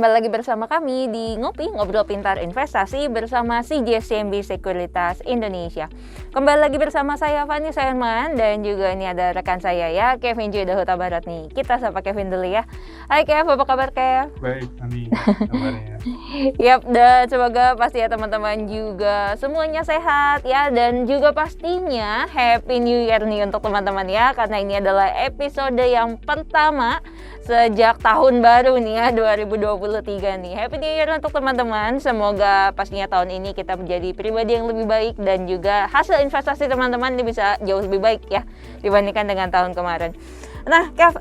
kembali lagi bersama kami di Ngopi, Ngobrol Pintar Investasi bersama CGS-CIMB Sekuritas Indonesia. Kembali lagi bersama saya Fani Sayanman dan juga ini ada rekan saya ya, Kevin Judah Huta Barat nih. Kita sapa Kevin dulu ya. Hai Kev, apa kabar Kev? Baik, Fani, kabarnya. Yap, dan semoga pasti ya teman-teman juga semuanya sehat ya, dan juga pastinya Happy New Year nih untuk teman-teman ya, karena ini adalah episode yang pertama sejak tahun baru nih ya 2023 nih. Happy New Year untuk teman-teman. Semoga pastinya tahun ini kita menjadi pribadi yang lebih baik dan juga hasil investasi teman-teman ini bisa jauh lebih baik ya dibandingkan dengan tahun kemarin. Nah, Kev,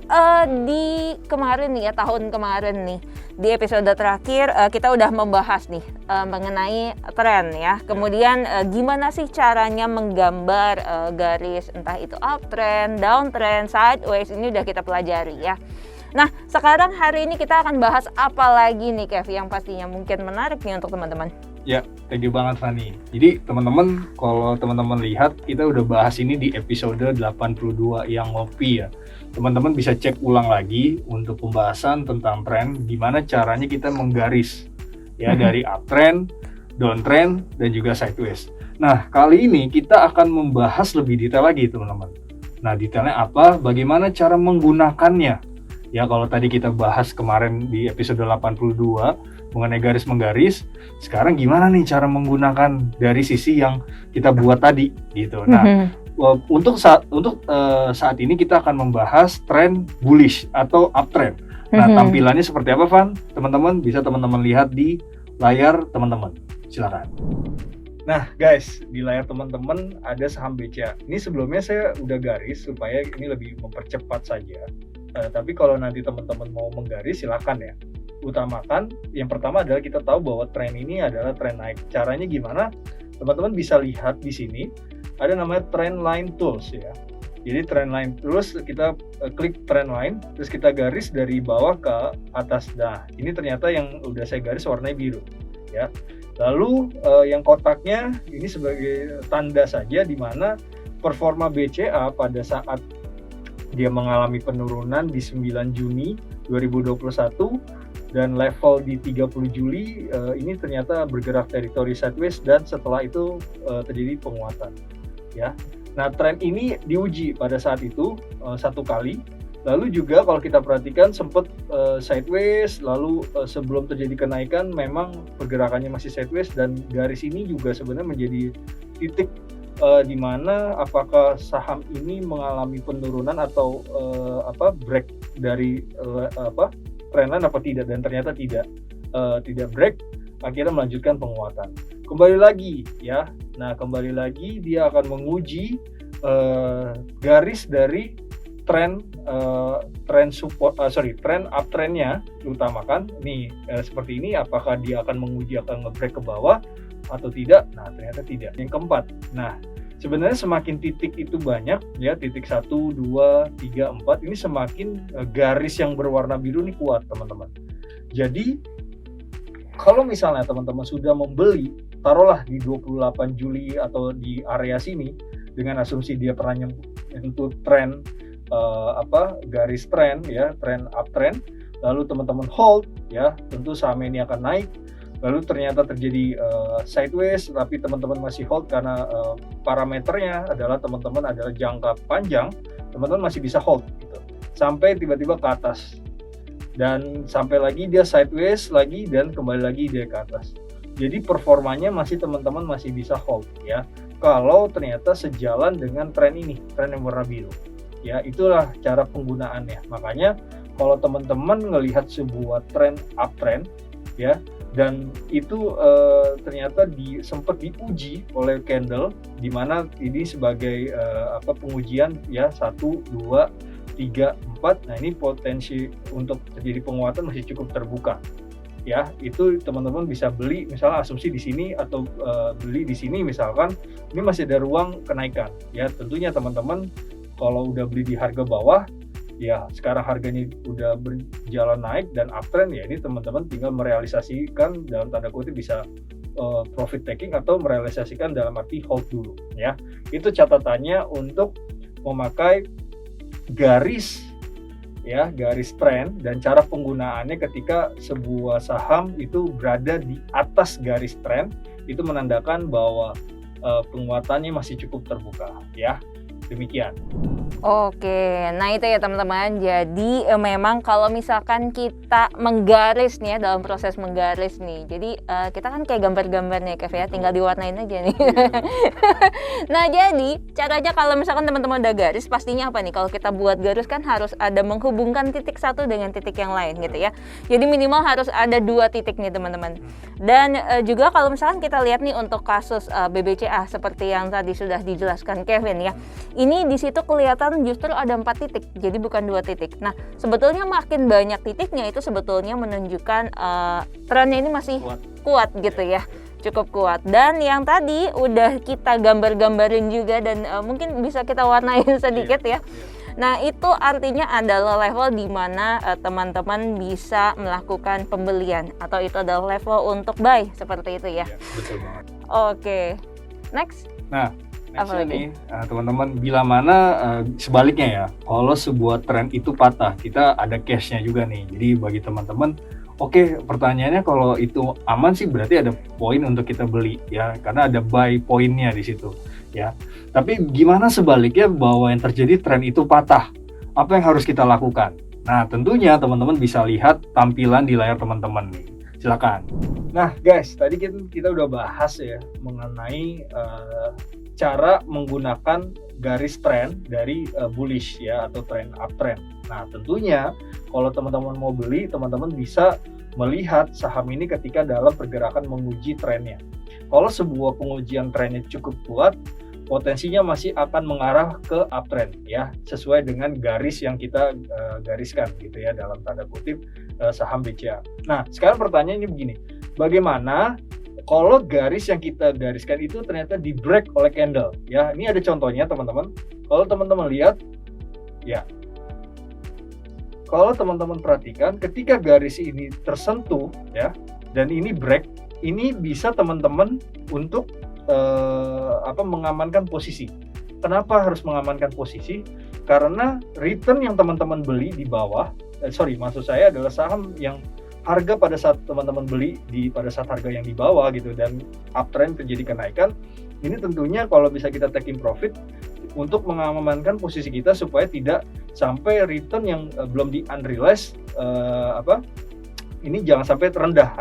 di kemarin nih ya, tahun kemarin nih, di episode terakhir kita udah membahas nih mengenai tren ya. Kemudian gimana sih caranya menggambar garis entah itu uptrend, downtrend, sideways, ini udah kita pelajari ya. Nah, sekarang hari ini kita akan bahas apa lagi nih Kev yang pastinya mungkin menarik nih untuk teman-teman. Ya, thank you banget Fani. Jadi teman-teman, kalau teman-teman lihat kita udah bahas ini di episode 82 yang ngopi ya. Teman-teman bisa cek ulang lagi untuk pembahasan tentang tren, gimana caranya kita menggaris ya dari uptrend, downtrend, dan juga sideways. Nah, kali ini kita akan membahas lebih detail lagi teman-teman. Nah, detailnya apa? Bagaimana cara menggunakannya? Ya, kalau tadi kita bahas kemarin di episode 82 mengenai garis-menggaris, sekarang gimana nih cara menggunakan dari sisi yang kita buat tadi gitu. Nah, untuk saat ini kita akan membahas tren bullish atau uptrend. Nah, tampilannya seperti apa, Van? Teman-teman bisa teman-teman lihat di layar teman-teman. Silakan. Nah, guys, di layar teman-teman ada saham BCA. Ini sebelumnya saya udah garis supaya ini lebih mempercepat saja. Tapi kalau nanti teman-teman mau menggaris, silakan ya. Utamakan, yang pertama adalah kita tahu bahwa tren ini adalah tren naik. Caranya gimana? Teman-teman bisa lihat di sini ada namanya trend line tools ya. Jadi trend line terus kita klik trend line, terus kita garis dari bawah ke atas. Nah, ini ternyata yang udah saya garis warnanya biru ya. Lalu yang kotaknya ini sebagai tanda saja di mana performa BCA pada saat dia mengalami penurunan di 9 Juni 2021 dan level di 30 Juli ini ternyata bergerak teritori sideways dan setelah itu terjadi penguatan ya. Nah, tren ini diuji pada saat itu satu kali. Lalu juga kalau kita perhatikan sempat sideways, lalu sebelum terjadi kenaikan memang pergerakannya masih sideways dan garis ini juga sebenarnya menjadi titik di mana apakah saham ini mengalami penurunan atau break dari trendline apa tidak, dan ternyata tidak break, akhirnya melanjutkan penguatan. Kembali lagi ya. Nah, kembali lagi dia akan menguji garis dari trend uptrendnya diutamakan. Nih seperti ini, apakah dia akan menguji akan nge-break ke bawah atau tidak? Nah, ternyata tidak. Yang keempat, nah sebenarnya semakin titik itu banyak ya, titik 1, 2, 3, 4 ini semakin garis yang berwarna biru ini kuat teman-teman. Jadi kalau misalnya teman-teman sudah membeli, taruhlah di 28 Juli atau di area sini dengan asumsi dia pernah nyentuh tren garis tren ya, tren uptrend, lalu teman-teman hold ya, tentu saham ini akan naik. Lalu ternyata terjadi sideways, tapi teman-teman masih hold karena parameternya adalah teman-teman adalah jangka panjang, teman-teman masih bisa hold gitu. Sampai tiba-tiba ke atas. Dan sampai lagi dia sideways lagi dan kembali lagi dia ke atas. Jadi performanya masih teman-teman masih bisa hold ya. Kalau ternyata sejalan dengan tren ini, tren yang warna biru. Ya, itulah cara penggunaannya. Makanya kalau teman-teman melihat sebuah tren uptrend ya, dan itu ternyata sempat diuji oleh candle, di mana ini sebagai pengujian ya, 1, 2, 3, 4. Nah, ini potensi untuk terjadi penguatan masih cukup terbuka ya. Itu teman-teman bisa beli misalnya asumsi di sini atau beli di sini misalkan, ini masih ada ruang kenaikan ya. Tentunya teman-teman kalau udah beli di harga bawah ya, sekarang harganya udah berjalan naik dan uptrend ya, ini teman-teman tinggal merealisasikan dalam tanda kutip bisa profit taking atau merealisasikan dalam arti hold dulu ya. Itu catatannya untuk memakai garis ya, garis trend, dan cara penggunaannya ketika sebuah saham itu berada di atas garis trend, itu menandakan bahwa penguatannya masih cukup terbuka, ya. Demikian. Oke, nah itu ya teman-teman. Jadi memang kalau misalkan kita menggaris nih ya, dalam proses menggaris nih. Jadi kita kan kayak gambar-gambar nih Kev ya, tinggal diwarnain aja nih. Nah jadi caranya kalau misalkan teman-teman udah garis, pastinya apa nih? Kalau kita buat garis kan harus ada menghubungkan titik satu dengan titik yang lain gitu ya. Jadi minimal harus ada 2 titik nih teman-teman. Dan juga kalau misalkan kita lihat nih untuk kasus BBCA seperti yang tadi sudah dijelaskan Kevin ya. Ini di situ kelihatan justru ada 4 titik, jadi bukan 2 titik. Nah, sebetulnya makin banyak titiknya itu sebetulnya menunjukkan trennya ini masih kuat gitu ya, cukup kuat. Dan yang tadi udah kita gambar-gambarin juga dan mungkin bisa kita warnain sedikit ya. Nah, itu artinya adalah level di mana teman-teman bisa melakukan pembelian atau itu adalah level untuk buy seperti itu ya. Betul banget. Oke, next. Nah, nextnya nih teman-teman, bila mana sebaliknya ya, kalau sebuah tren itu patah, kita ada cashnya juga nih. Jadi bagi teman-teman, oke, pertanyaannya kalau itu aman sih berarti ada poin untuk kita beli ya, karena ada buy poinnya di situ ya. Tapi gimana sebaliknya bahwa yang terjadi tren itu patah, apa yang harus kita lakukan? Nah, tentunya teman-teman bisa lihat tampilan di layar teman-teman nih. Silakan. Nah guys, tadi kita udah bahas ya mengenai cara menggunakan garis trend dari bullish ya, atau trend uptrend. Nah tentunya kalau teman-teman mau beli, teman-teman bisa melihat saham ini ketika dalam pergerakan menguji trennya. Kalau sebuah pengujian trennya cukup kuat, potensinya masih akan mengarah ke uptrend ya, sesuai dengan garis yang kita gariskan gitu ya, dalam tanda kutip saham BCA. Nah sekarang pertanyaannya begini, bagaimana kalau garis yang kita gariskan itu ternyata di break oleh candle ya? Ini ada contohnya teman-teman. Kalau teman-teman lihat ya, kalau teman-teman perhatikan ketika garis ini tersentuh ya dan ini break, ini bisa teman-teman untuk mengamankan posisi. Kenapa harus mengamankan posisi? Karena return yang teman-teman beli di bawah, maksud saya adalah saham yang harga pada saat teman-teman beli pada saat harga yang di bawah gitu dan uptrend terjadi kenaikan, ini tentunya kalau bisa kita taking profit untuk mengamankan posisi kita supaya tidak sampai return yang belum di unrealized ini jangan sampai terendah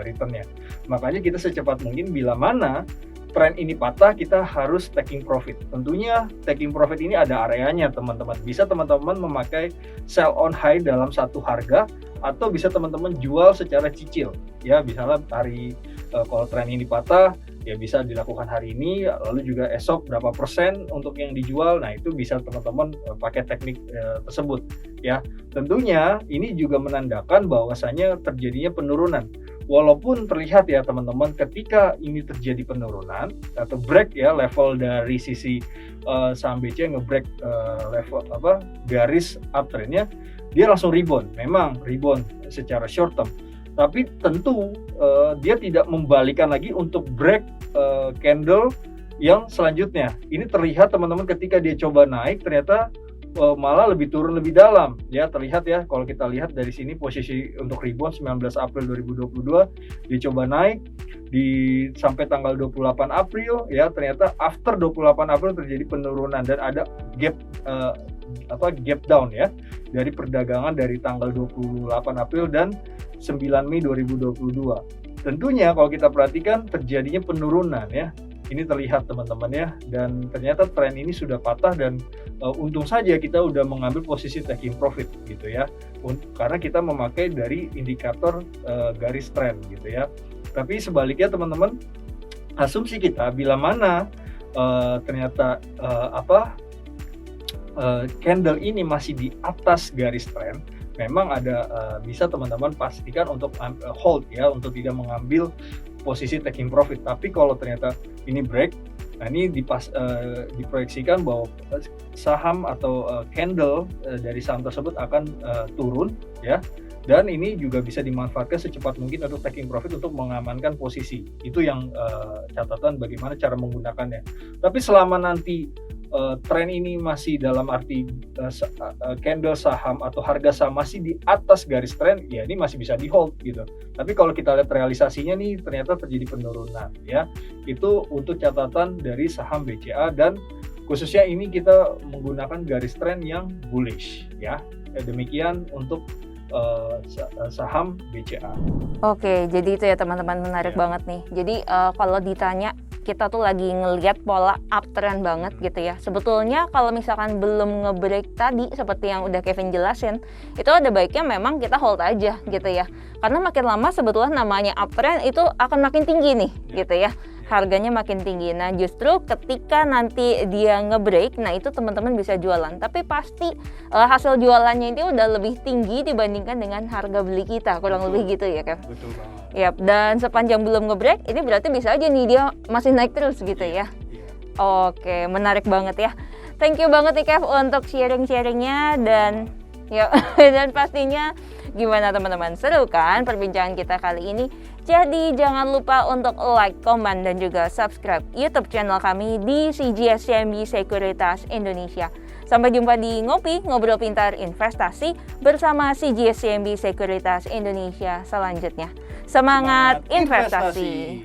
returnnya. Makanya kita secepat mungkin bila mana tren ini patah, kita harus taking profit. Tentunya taking profit ini ada areanya teman-teman. Bisa teman-teman memakai sell on high dalam satu harga, atau bisa teman-teman jual secara cicil ya, misalnya kalau tren ini patah ya bisa dilakukan hari ini, lalu juga esok berapa persen untuk yang dijual. Nah itu bisa teman-teman pakai teknik tersebut ya. Tentunya ini juga menandakan bahwasanya terjadinya penurunan, walaupun terlihat ya teman-teman, ketika ini terjadi penurunan atau break ya level dari sisi saham BCA nge-break level garis uptrendnya, dia langsung rebound. Memang rebound secara short term, tapi tentu dia tidak membalikan lagi untuk break candle yang selanjutnya. Ini terlihat teman-teman ketika dia coba naik, ternyata malah lebih turun lebih dalam ya. Terlihat ya, kalau kita lihat dari sini posisi untuk rebound 19 April 2022 dia coba naik sampai tanggal 28 April ya, ternyata after 28 April terjadi penurunan dan ada gap down ya, dari perdagangan dari tanggal 28 April dan 9 Mei 2022. Tentunya kalau kita perhatikan terjadinya penurunan ya. Ini terlihat teman-teman ya, dan ternyata tren ini sudah patah dan untung saja kita udah mengambil posisi taking profit gitu ya, karena kita memakai dari indikator garis tren gitu ya. Tapi sebaliknya teman-teman, asumsi kita bila mana ternyata candle ini masih di atas garis tren, memang ada bisa teman-teman pastikan untuk hold ya, untuk tidak mengambil posisi taking profit. Tapi kalau ternyata ini break, nah ini diproyeksikan bahwa saham atau candle dari saham tersebut akan turun ya, dan ini juga bisa dimanfaatkan secepat mungkin untuk taking profit untuk mengamankan posisi. Itu yang catatan bagaimana cara menggunakannya. Tapi selama nanti tren ini masih dalam arti candle saham atau harga saham masih di atas garis tren, ya ini masih bisa di hold gitu. Tapi kalau kita lihat realisasinya nih ternyata terjadi penurunan ya. Itu untuk catatan dari saham BCA, dan khususnya ini kita menggunakan garis tren yang bullish ya. Demikian untuk saham BCA. Oke, jadi itu ya teman-teman, menarik banget nih. Jadi kalau ditanya kita tuh lagi ngelihat pola uptrend banget gitu ya. Sebetulnya kalau misalkan belum nge-break tadi seperti yang udah Kevin jelasin, itu ada baiknya memang kita hold aja gitu ya. Karena makin lama sebetulnya namanya uptrend itu akan makin tinggi nih gitu ya. Harganya makin tinggi. Nah, justru ketika nanti dia nge-break, nah itu teman-teman bisa jualan. Tapi pasti hasil jualannya itu udah lebih tinggi dibandingkan dengan harga beli kita, kurang lebih gitu ya, Kev. Betul banget. Yap, dan sepanjang belum nge-break, ini berarti bisa aja nih dia masih naik terus gitu ya. Oke, menarik banget ya. Thank you banget nih Kev untuk sharing-sharingnya, dan ya dan pastinya gimana teman-teman, seru kan perbincangan kita kali ini? Jadi jangan lupa untuk like, komen, dan juga subscribe YouTube channel kami di CGS CIMB Sekuritas Indonesia. Sampai jumpa di Ngopi, Ngobrol Pintar Investasi bersama CGS CIMB Sekuritas Indonesia selanjutnya. Semangat investasi!